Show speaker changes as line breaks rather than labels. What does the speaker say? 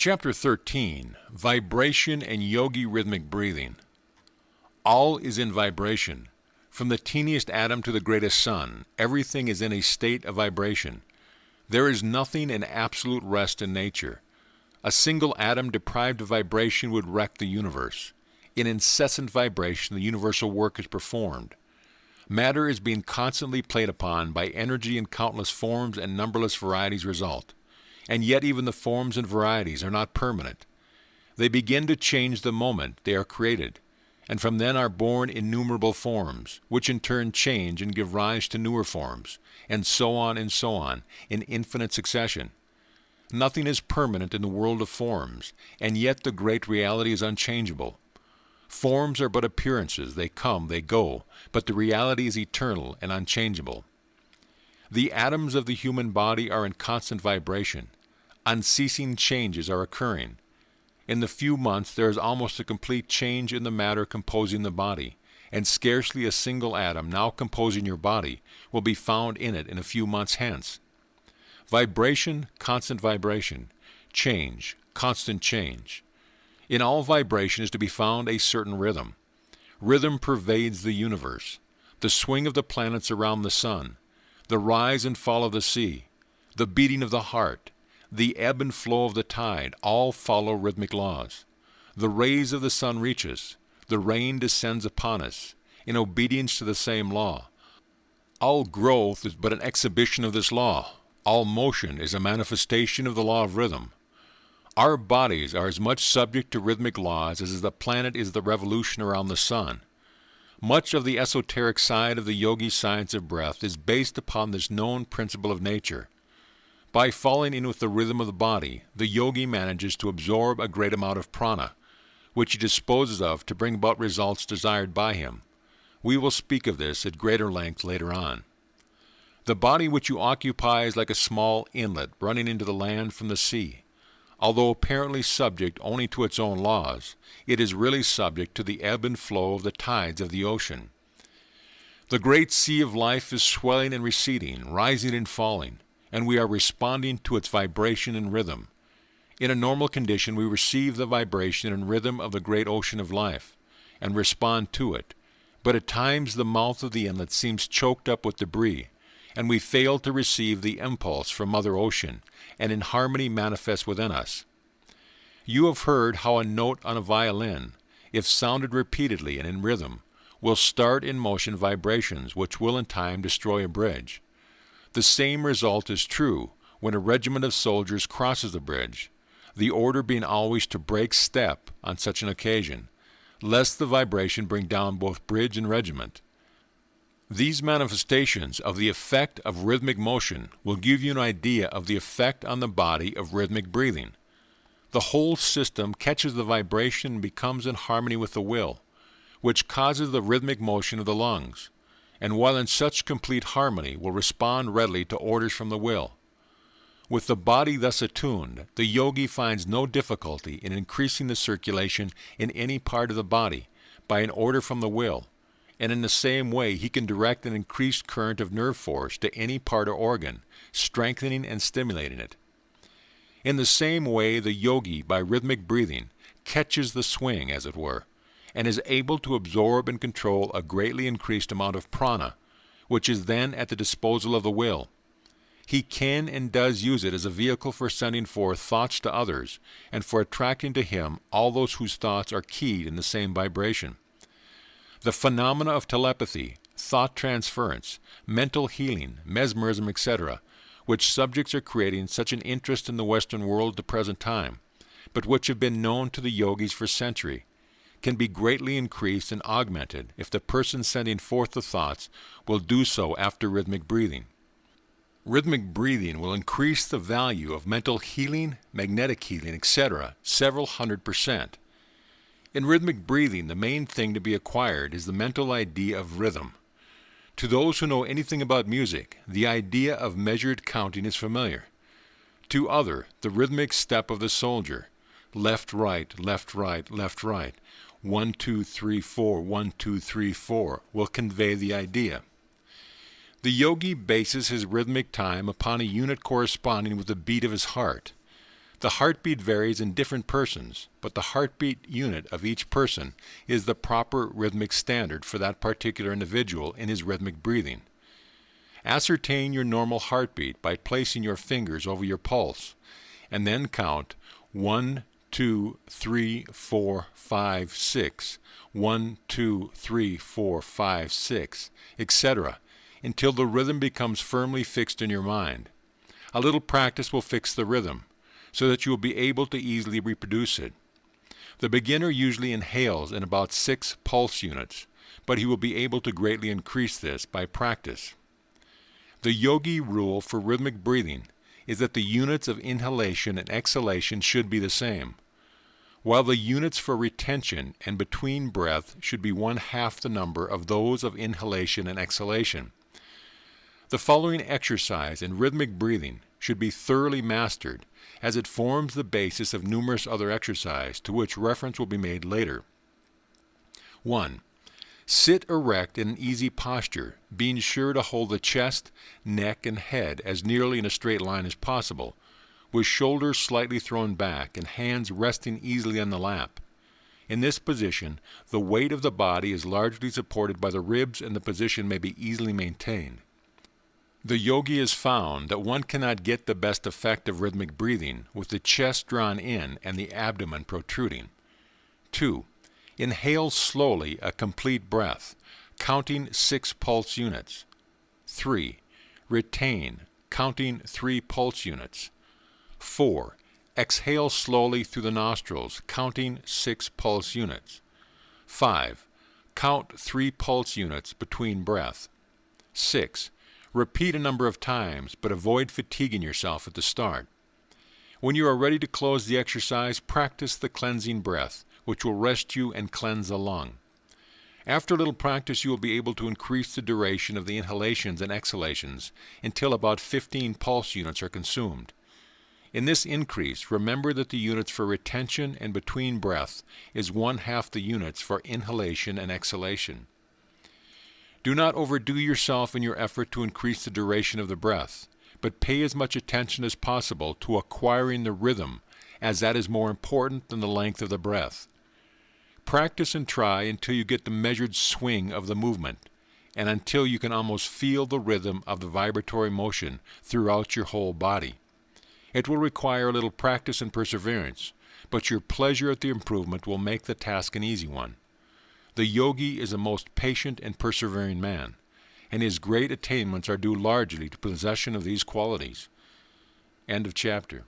Chapter 13, Vibration and Yogi Rhythmic Breathing. All is in vibration. From the teeniest atom to the greatest sun, everything is in a state of vibration. There is nothing in absolute rest in nature. A single atom deprived of vibration would wreck the universe. In incessant vibration, the universal work is performed. Matter is being constantly played upon by energy in countless forms and numberless varieties result. And yet even the forms and varieties are not permanent. They begin to change the moment they are created, and from then are born innumerable forms, which in turn change and give rise to newer forms, and so on, in infinite succession. Nothing is permanent in the world of forms, and yet the great reality is unchangeable. Forms are but appearances, they come, they go, but the reality is eternal and unchangeable. The atoms of the human body are in constant vibration. Unceasing changes are occurring. In the few months there is almost a complete change in the matter composing the body, and scarcely a single atom now composing your body will be found in it in a few months hence. Vibration, constant vibration. Change, constant change. In all vibration is to be found a certain rhythm. Rhythm pervades the universe. The swing of the planets around the sun, the rise and fall of the sea, the beating of the heart, the ebb and flow of the tide, all follow rhythmic laws. The rays of the sun reach us, the rain descends upon us, in obedience to the same law. All growth is but an exhibition of this law. All motion is a manifestation of the law of rhythm. Our bodies are as much subject to rhythmic laws as the planet is the revolution around the sun. Much of the esoteric side of the yogi science of breath is based upon this known principle of nature. By falling in with the rhythm of the body, the yogi manages to absorb a great amount of prana, which he disposes of to bring about results desired by him. We will speak of this at greater length later on. The body which you occupy is like a small inlet running into the land from the sea. Although apparently subject only to its own laws, it is really subject to the ebb and flow of the tides of the ocean. The great sea of life is swelling and receding, rising and falling, and we are responding to its vibration and rhythm. In a normal condition, we receive the vibration and rhythm of the great ocean of life, and respond to it, but at times the mouth of the inlet seems choked up with debris, and we fail to receive the impulse from Mother Ocean, and in harmony manifests within us. You have heard how a note on a violin, if sounded repeatedly and in rhythm, will start in motion vibrations which will in time destroy a bridge. The same result is true when a regiment of soldiers crosses the bridge, the order being always to break step on such an occasion, lest the vibration bring down both bridge and regiment. These manifestations of the effect of rhythmic motion will give you an idea of the effect on the body of rhythmic breathing. The whole system catches the vibration and becomes in harmony with the will, which causes the rhythmic motion of the lungs, and while in such complete harmony will respond readily to orders from the will. With the body thus attuned, the yogi finds no difficulty in increasing the circulation in any part of the body by an order from the will, and in the same way he can direct an increased current of nerve force to any part or organ, strengthening and stimulating it. In the same way the yogi, by rhythmic breathing, catches the swing, as it were, and is able to absorb and control a greatly increased amount of prana, which is then at the disposal of the will. He can and does use it as a vehicle for sending forth thoughts to others, and for attracting to him all those whose thoughts are keyed in the same vibration. The phenomena of telepathy, thought transference, mental healing, mesmerism, etc., which subjects are creating such an interest in the Western world at the present time, but which have been known to the yogis for centuries, can be greatly increased and augmented if the person sending forth the thoughts will do so after rhythmic breathing. Rhythmic breathing will increase the value of mental healing, magnetic healing, etc., several 100%. In rhythmic breathing, the main thing to be acquired is the mental idea of rhythm. To those who know anything about music, the idea of measured counting is familiar. To others, the rhythmic step of the soldier, left, right, left, right, left, right, 1, 2, 3, 4, 1, 2, 3, 4, will convey the idea. The yogi bases his rhythmic time upon a unit corresponding with the beat of his heart. The heartbeat varies in different persons, but the heartbeat unit of each person is the proper rhythmic standard for that particular individual in his rhythmic breathing. Ascertain your normal heartbeat by placing your fingers over your pulse, and then count 1, 2, 3, 4, 5, 6, 1, 2, 3, 4, 5, 6, etc., until the rhythm becomes firmly fixed in your mind. A little practice will fix the rhythm, so that you will be able to easily reproduce it. The beginner usually inhales in about 6 pulse units, but he will be able to greatly increase this by practice. The yogi rule for rhythmic breathing is that the units of inhalation and exhalation should be the same, while the units for retention and between breath should be 1/2 the number of those of inhalation and exhalation. The following exercise in rhythmic breathing should be thoroughly mastered, as it forms the basis of numerous other exercises to which reference will be made later. 1. Sit erect in an easy posture, being sure to hold the chest, neck, and head as nearly in a straight line as possible, with shoulders slightly thrown back and hands resting easily on the lap. In this position, the weight of the body is largely supported by the ribs and the position may be easily maintained. The yogi has found that one cannot get the best effect of rhythmic breathing with the chest drawn in and the abdomen protruding. 2. Inhale slowly a complete breath, counting 6 pulse units. 3. Retain, counting 3 pulse units. 4. Exhale slowly through the nostrils, counting 6 pulse units. 5. Count 3 pulse units between breath. 6. Repeat a number of times, but avoid fatiguing yourself at the start. When you are ready to close the exercise, practice the cleansing breath, which will rest you and cleanse the lung. After a little practice, you will be able to increase the duration of the inhalations and exhalations until about 15 pulse units are consumed. In this increase, remember that the units for retention and between breath is 1/2 the units for inhalation and exhalation. Do not overdo yourself in your effort to increase the duration of the breath, but pay as much attention as possible to acquiring the rhythm, as that is more important than the length of the breath. Practice and try until you get the measured swing of the movement, and until you can almost feel the rhythm of the vibratory motion throughout your whole body. It will require a little practice and perseverance, but your pleasure at the improvement will make the task an easy one. The yogi is a most patient and persevering man, and his great attainments are due largely to possession of these qualities. End of chapter.